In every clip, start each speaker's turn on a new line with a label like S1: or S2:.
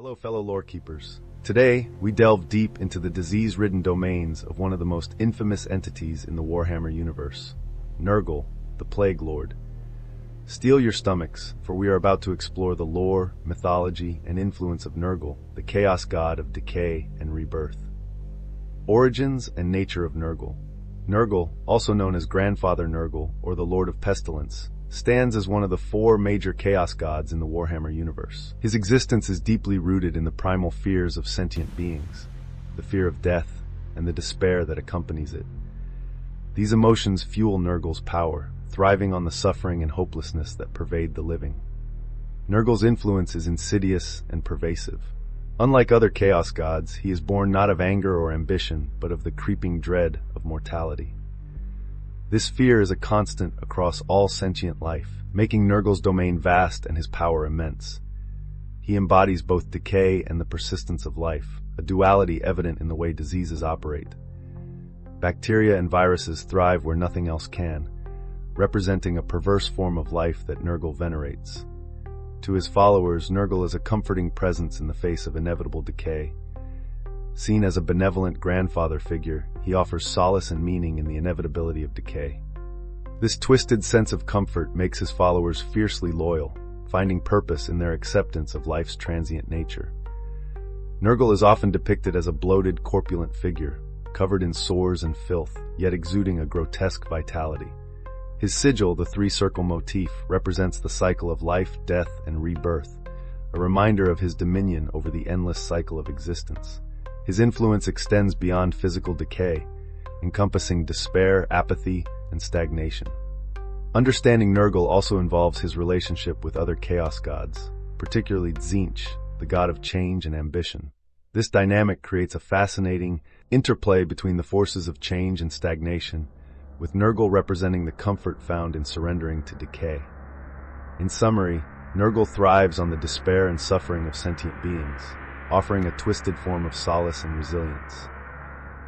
S1: Hello, fellow Lorekeepers. Today, we delve deep into the disease-ridden domains of one of the most infamous entities in the Warhammer universe, Nurgle, the Plague Lord. Steel your stomachs, for we are about to explore the lore, mythology, and influence of Nurgle, the chaos god of decay and rebirth. Origins and nature of Nurgle. Nurgle, also known as Grandfather Nurgle or the Lord of Pestilence, stands as one of the four major chaos gods in the Warhammer universe. His existence is deeply rooted in the primal fears of sentient beings, the fear of death, and the despair that accompanies it. These emotions fuel Nurgle's power, thriving on the suffering and hopelessness that pervade the living. Nurgle's influence is insidious and pervasive. Unlike other chaos gods, he is born not of anger or ambition, but of the creeping dread of mortality. This fear is a constant across all sentient life, making Nurgle's domain vast and his power immense. He embodies both decay and the persistence of life, a duality evident in the way diseases operate. Bacteria and viruses thrive where nothing else can, representing a perverse form of life that Nurgle venerates. To his followers, Nurgle is a comforting presence in the face of inevitable decay. Seen as a benevolent grandfather figure, he offers solace and meaning in the inevitability of decay. This twisted sense of comfort makes his followers fiercely loyal, finding purpose in their acceptance of life's transient nature. Nurgle is often depicted as a bloated, corpulent figure, covered in sores and filth, yet exuding a grotesque vitality. His sigil, the three-circle motif, represents the cycle of life, death, and rebirth, a reminder of his dominion over the endless cycle of existence. His influence extends beyond physical decay, encompassing despair, apathy, and stagnation. Understanding Nurgle also involves his relationship with other chaos gods, particularly Tzeentch, the god of change and ambition. This dynamic creates a fascinating interplay between the forces of change and stagnation, with Nurgle representing the comfort found in surrendering to decay. In summary, Nurgle thrives on the despair and suffering of sentient beings, offering a twisted form of solace and resilience.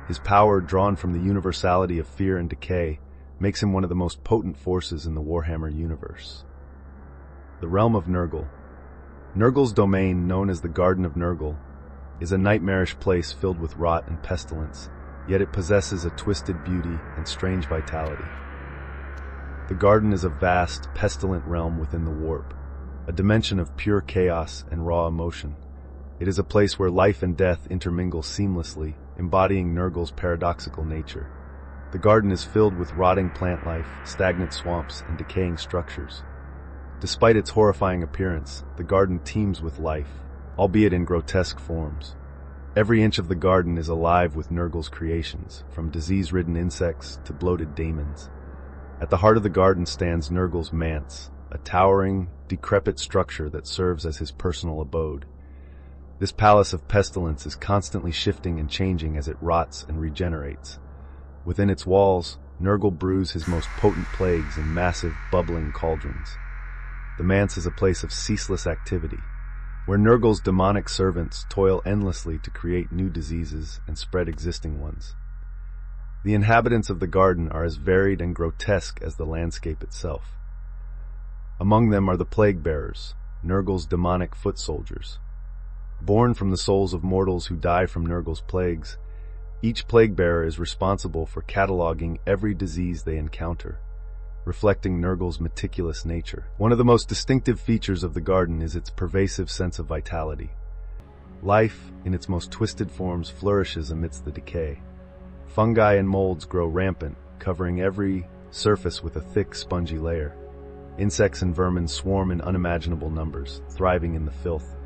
S1: His power, drawn from the universality of fear and decay, makes him one of the most potent forces in the Warhammer universe. The Realm of Nurgle. Nurgle's domain, known as the Garden of Nurgle, is a nightmarish place filled with rot and pestilence, yet it possesses a twisted beauty and strange vitality. The garden is a vast, pestilent realm within the warp, a dimension of pure chaos and raw emotion. It is a place where life and death intermingle seamlessly, embodying Nurgle's paradoxical nature. The garden is filled with rotting plant life, stagnant swamps, and decaying structures. Despite its horrifying appearance, the garden teems with life, albeit in grotesque forms. Every inch of the garden is alive with Nurgle's creations, from disease-ridden insects to bloated daemons. At the heart of the garden stands Nurgle's manse, a towering, decrepit structure that serves as his personal abode. This palace of pestilence is constantly shifting and changing as it rots and regenerates. Within its walls, Nurgle brews his most potent plagues in massive, bubbling cauldrons. The manse is a place of ceaseless activity, where Nurgle's demonic servants toil endlessly to create new diseases and spread existing ones. The inhabitants of the garden are as varied and grotesque as the landscape itself. Among them are the Plague Bearers, Nurgle's demonic foot soldiers. Born from the souls of mortals who die from Nurgle's plagues, each plague bearer is responsible for cataloging every disease they encounter, reflecting Nurgle's meticulous nature. One of the most distinctive features of the garden is its pervasive sense of vitality. Life, in its most twisted forms, flourishes amidst the decay. Fungi and molds grow rampant, covering every surface with a thick, spongy layer. Insects and vermin swarm in unimaginable numbers, thriving in the filth.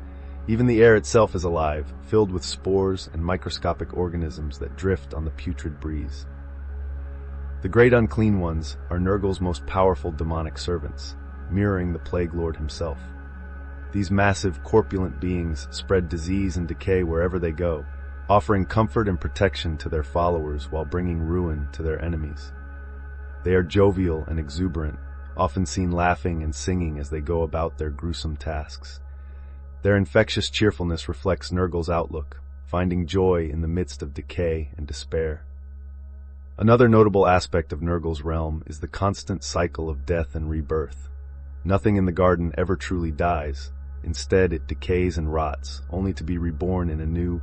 S1: Even the air itself is alive, filled with spores and microscopic organisms that drift on the putrid breeze. The Great Unclean Ones are Nurgle's most powerful demonic servants, mirroring the Plague Lord himself. These massive, corpulent beings spread disease and decay wherever they go, offering comfort and protection to their followers while bringing ruin to their enemies. They are jovial and exuberant, often seen laughing and singing as they go about their gruesome tasks. Their infectious cheerfulness reflects Nurgle's outlook, finding joy in the midst of decay and despair. Another notable aspect of Nurgle's realm is the constant cycle of death and rebirth. Nothing in the garden ever truly dies. Instead, it decays and rots, only to be reborn in a new,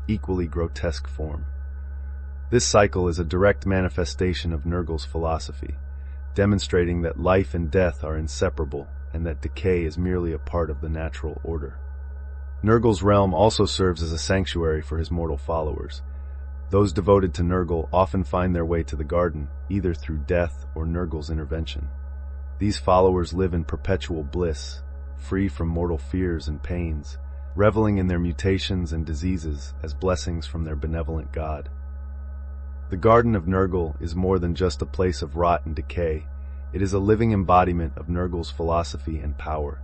S1: equally grotesque form. This cycle is a direct manifestation of Nurgle's philosophy, demonstrating that life and death are inseparable and that decay is merely a part of the natural order. Nurgle's realm also serves as a sanctuary for his mortal followers. Those devoted to Nurgle often find their way to the garden, either through death or Nurgle's intervention. These followers live in perpetual bliss, free from mortal fears and pains, reveling in their mutations and diseases as blessings from their benevolent god. The Garden of Nurgle is more than just a place of rot and decay. It is a living embodiment of Nurgle's philosophy and power.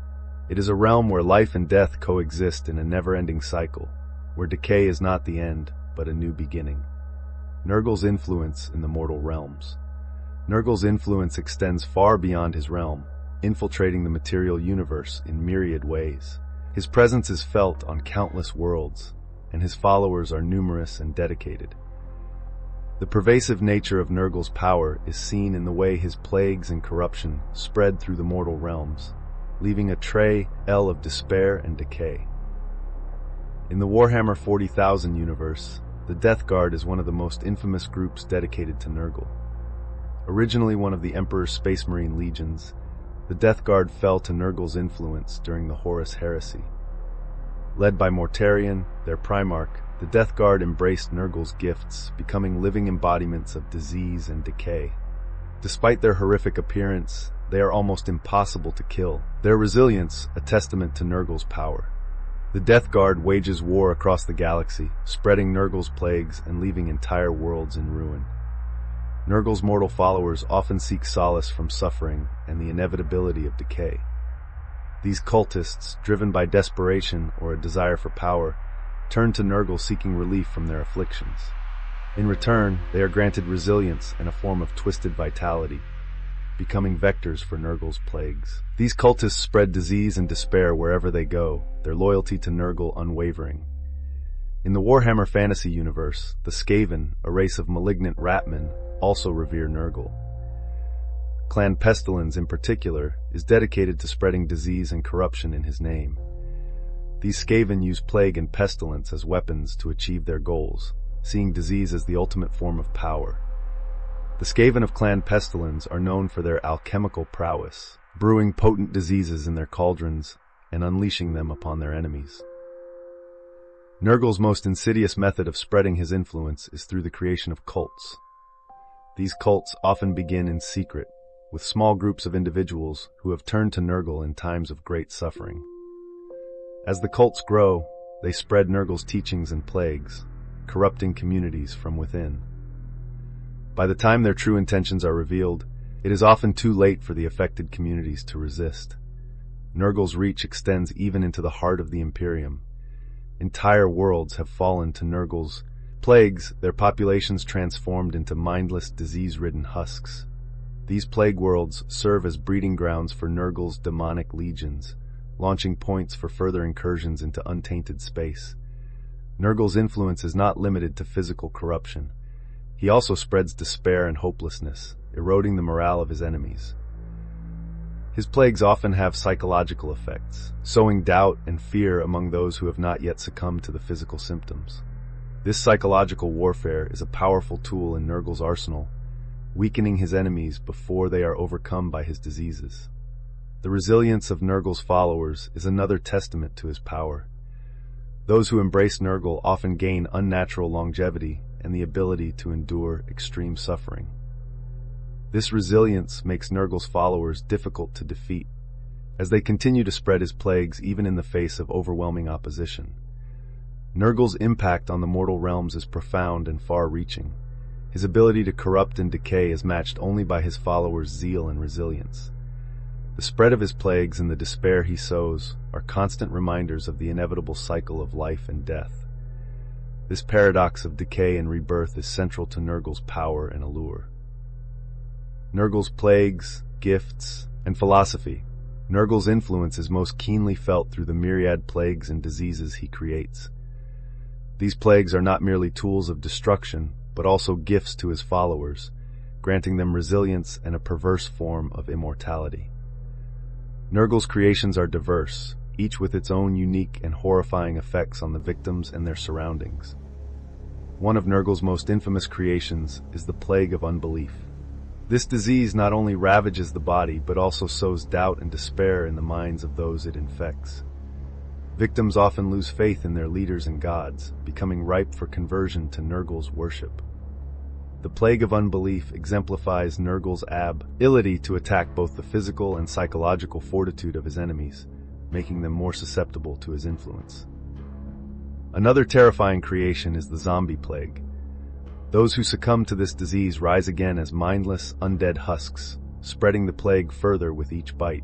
S1: It is a realm where life and death coexist in a never-ending cycle, where decay is not the end, but a new beginning. Nurgle's influence in the mortal realms. Nurgle's influence extends far beyond his realm, infiltrating the material universe in myriad ways. His presence is felt on countless worlds, and his followers are numerous and dedicated. The pervasive nature of Nurgle's power is seen in the way his plagues and corruption spread through the mortal realms, leaving a trail of despair and decay. In the Warhammer 40,000 universe, the Death Guard is one of the most infamous groups dedicated to Nurgle. Originally one of the Emperor's Space Marine legions, the Death Guard fell to Nurgle's influence during the Horus Heresy. Led by Mortarion, their Primarch, the Death Guard embraced Nurgle's gifts, becoming living embodiments of disease and decay. Despite their horrific appearance, they are almost impossible to kill, their resilience a testament to Nurgle's power. The Death Guard wages war across the galaxy, spreading Nurgle's plagues and leaving entire worlds in ruin. Nurgle's mortal followers often seek solace from suffering and the inevitability of decay. These cultists, driven by desperation or a desire for power, turn to Nurgle seeking relief from their afflictions. In return, they are granted resilience and a form of twisted vitality, becoming vectors for Nurgle's plagues. These cultists spread disease and despair wherever they go, their loyalty to Nurgle unwavering. In the Warhammer fantasy universe, the Skaven, a race of malignant ratmen, also revere Nurgle. Clan Pestilens, in particular, is dedicated to spreading disease and corruption in his name. These Skaven use plague and pestilence as weapons to achieve their goals, seeing disease as the ultimate form of power. The Skaven of Clan Pestilens are known for their alchemical prowess, brewing potent diseases in their cauldrons and unleashing them upon their enemies. Nurgle's most insidious method of spreading his influence is through the creation of cults. These cults often begin in secret, with small groups of individuals who have turned to Nurgle in times of great suffering. As the cults grow, they spread Nurgle's teachings and plagues, corrupting communities from within. By the time their true intentions are revealed, it is often too late for the affected communities to resist. Nurgle's reach extends even into the heart of the Imperium. Entire worlds have fallen to Nurgle's plagues, their populations transformed into mindless, disease-ridden husks. These plague worlds serve as breeding grounds for Nurgle's demonic legions, launching points for further incursions into untainted space. Nurgle's influence is not limited to physical corruption. He also spreads despair and hopelessness, eroding the morale of his enemies. His plagues often have psychological effects, sowing doubt and fear among those who have not yet succumbed to the physical symptoms. This psychological warfare is a powerful tool in Nurgle's arsenal, weakening his enemies before they are overcome by his diseases. The resilience of Nurgle's followers is another testament to his power. Those who embrace Nurgle often gain unnatural longevity and the ability to endure extreme suffering. This resilience makes Nurgle's followers difficult to defeat, as they continue to spread his plagues even in the face of overwhelming opposition. Nurgle's impact on the mortal realms is profound and far-reaching. His ability to corrupt and decay is matched only by his followers' zeal and resilience. The spread of his plagues and the despair he sows are constant reminders of the inevitable cycle of life and death. This paradox of decay and rebirth is central to Nurgle's power and allure. Nurgle's plagues, gifts, and philosophy. Nurgle's influence is most keenly felt through the myriad plagues and diseases he creates. These plagues are not merely tools of destruction, but also gifts to his followers, granting them resilience and a perverse form of immortality. Nurgle's creations are diverse, each with its own unique and horrifying effects on the victims and their surroundings. One of Nurgle's most infamous creations is the Plague of Unbelief. This disease not only ravages the body, but also sows doubt and despair in the minds of those it infects. Victims often lose faith in their leaders and gods, becoming ripe for conversion to Nurgle's worship. The Plague of Unbelief exemplifies Nurgle's ability to attack both the physical and psychological fortitude of his enemies, making them more susceptible to his influence. Another terrifying creation is the Zombie Plague. Those who succumb to this disease rise again as mindless, undead husks, spreading the plague further with each bite.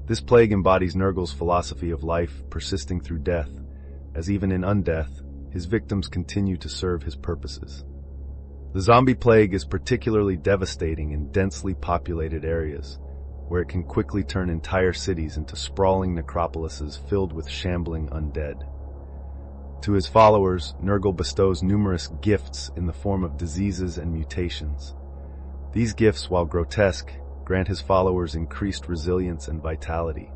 S1: This plague embodies Nurgle's philosophy of life persisting through death, as even in undeath, his victims continue to serve his purposes. The Zombie Plague is particularly devastating in densely populated areas, where it can quickly turn entire cities into sprawling necropolises filled with shambling undead. To his followers, Nurgle bestows numerous gifts in the form of diseases and mutations. These gifts, while grotesque, grant his followers increased resilience and vitality.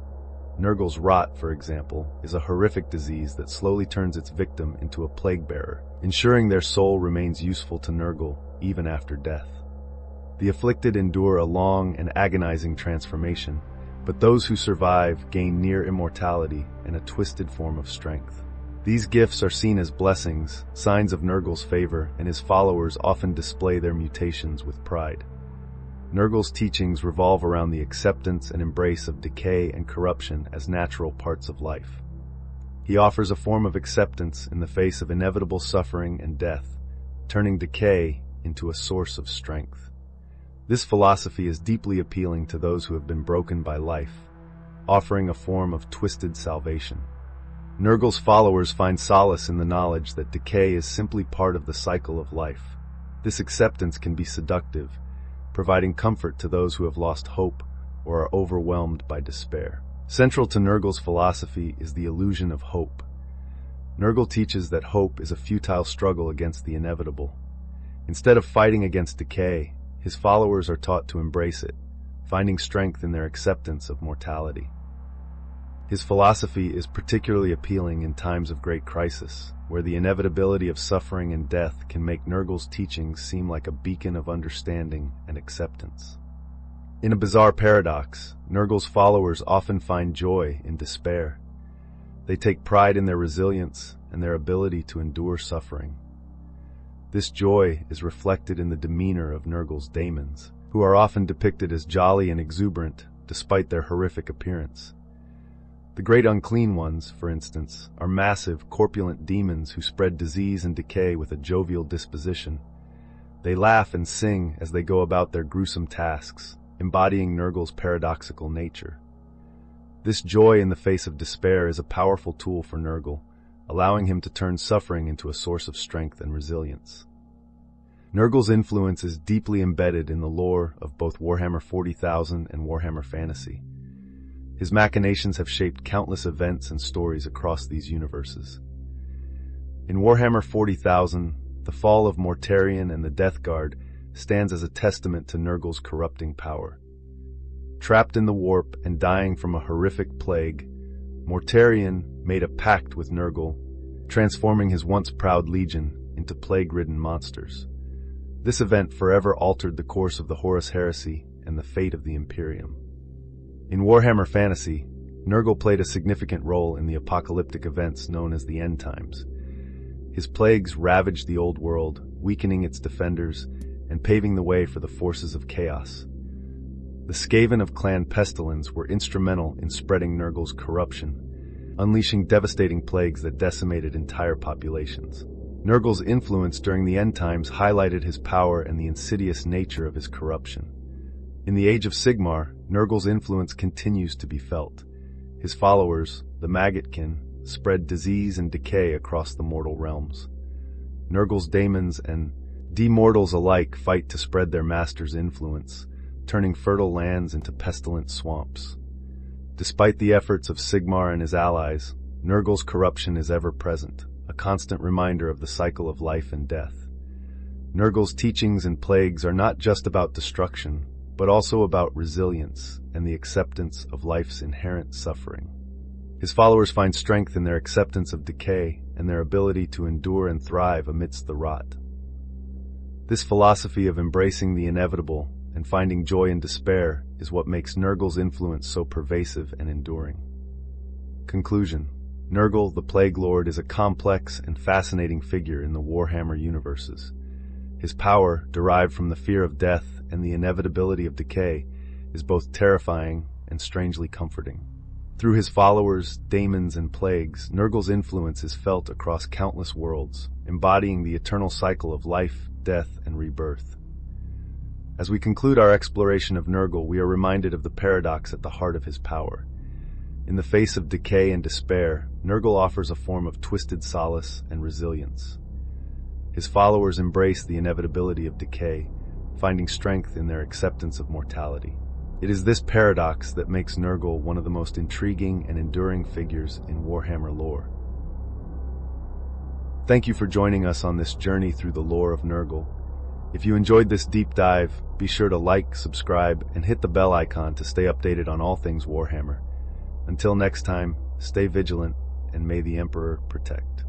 S1: Nurgle's rot, for example, is a horrific disease that slowly turns its victim into a plague bearer, ensuring their soul remains useful to Nurgle even after death. The afflicted endure a long and agonizing transformation, but those who survive gain near immortality and a twisted form of strength. These gifts are seen as blessings, signs of Nurgle's favor, and his followers often display their mutations with pride. Nurgle's teachings revolve around the acceptance and embrace of decay and corruption as natural parts of life. He offers a form of acceptance in the face of inevitable suffering and death, turning decay into a source of strength. This philosophy is deeply appealing to those who have been broken by life, offering a form of twisted salvation. Nurgle's followers find solace in the knowledge that decay is simply part of the cycle of life. This acceptance can be seductive, providing comfort to those who have lost hope or are overwhelmed by despair. Central to Nurgle's philosophy is the illusion of hope. Nurgle teaches that hope is a futile struggle against the inevitable. Instead of fighting against decay, his followers are taught to embrace it, finding strength in their acceptance of mortality. His philosophy is particularly appealing in times of great crisis, where the inevitability of suffering and death can make Nurgle's teachings seem like a beacon of understanding and acceptance. In a bizarre paradox, Nurgle's followers often find joy in despair. They take pride in their resilience and their ability to endure suffering. This joy is reflected in the demeanor of Nurgle's daemons, who are often depicted as jolly and exuberant despite their horrific appearance. The Great Unclean Ones, for instance, are massive, corpulent demons who spread disease and decay with a jovial disposition. They laugh and sing as they go about their gruesome tasks, embodying Nurgle's paradoxical nature. This joy in the face of despair is a powerful tool for Nurgle, allowing him to turn suffering into a source of strength and resilience. Nurgle's influence is deeply embedded in the lore of both Warhammer 40,000 and Warhammer Fantasy. His machinations have shaped countless events and stories across these universes. In Warhammer 40,000, the fall of Mortarion and the Death Guard stands as a testament to Nurgle's corrupting power. Trapped in the warp and dying from a horrific plague, Mortarion made a pact with Nurgle, transforming his once proud legion into plague-ridden monsters. This event forever altered the course of the Horus Heresy and the fate of the Imperium. In Warhammer Fantasy, Nurgle played a significant role in the apocalyptic events known as the End Times. His plagues ravaged the old world, weakening its defenders and paving the way for the forces of chaos. The Skaven of Clan Pestilence were instrumental in spreading Nurgle's corruption, unleashing devastating plagues that decimated entire populations. Nurgle's influence during the End Times highlighted his power and the insidious nature of his corruption. In the Age of Sigmar, Nurgle's influence continues to be felt. His followers, the Maggotkin, spread disease and decay across the mortal realms. Nurgle's daemons and demortals alike fight to spread their master's influence, turning fertile lands into pestilent swamps. Despite the efforts of Sigmar and his allies, Nurgle's corruption is ever present, a constant reminder of the cycle of life and death. Nurgle's teachings and plagues are not just about destruction, but also about resilience and the acceptance of life's inherent suffering. His followers find strength in their acceptance of decay and their ability to endure and thrive amidst the rot. This philosophy of embracing the inevitable and finding joy in despair is what makes Nurgle's influence so pervasive and enduring. Conclusion: Nurgle, the Plague Lord, is a complex and fascinating figure in the Warhammer universes. His power, derived from the fear of death and the inevitability of decay, is both terrifying and strangely comforting. Through his followers, daemons, and plagues, Nurgle's influence is felt across countless worlds, embodying the eternal cycle of life, death, and rebirth. As we conclude our exploration of Nurgle, we are reminded of the paradox at the heart of his power. In the face of decay and despair, Nurgle offers a form of twisted solace and resilience. His followers embrace the inevitability of decay, finding strength in their acceptance of mortality. It is this paradox that makes Nurgle one of the most intriguing and enduring figures in Warhammer lore. Thank you for joining us on this journey through the lore of Nurgle. If you enjoyed this deep dive, be sure to like, subscribe, and hit the bell icon to stay updated on all things Warhammer. Until next time, stay vigilant, and may the Emperor protect.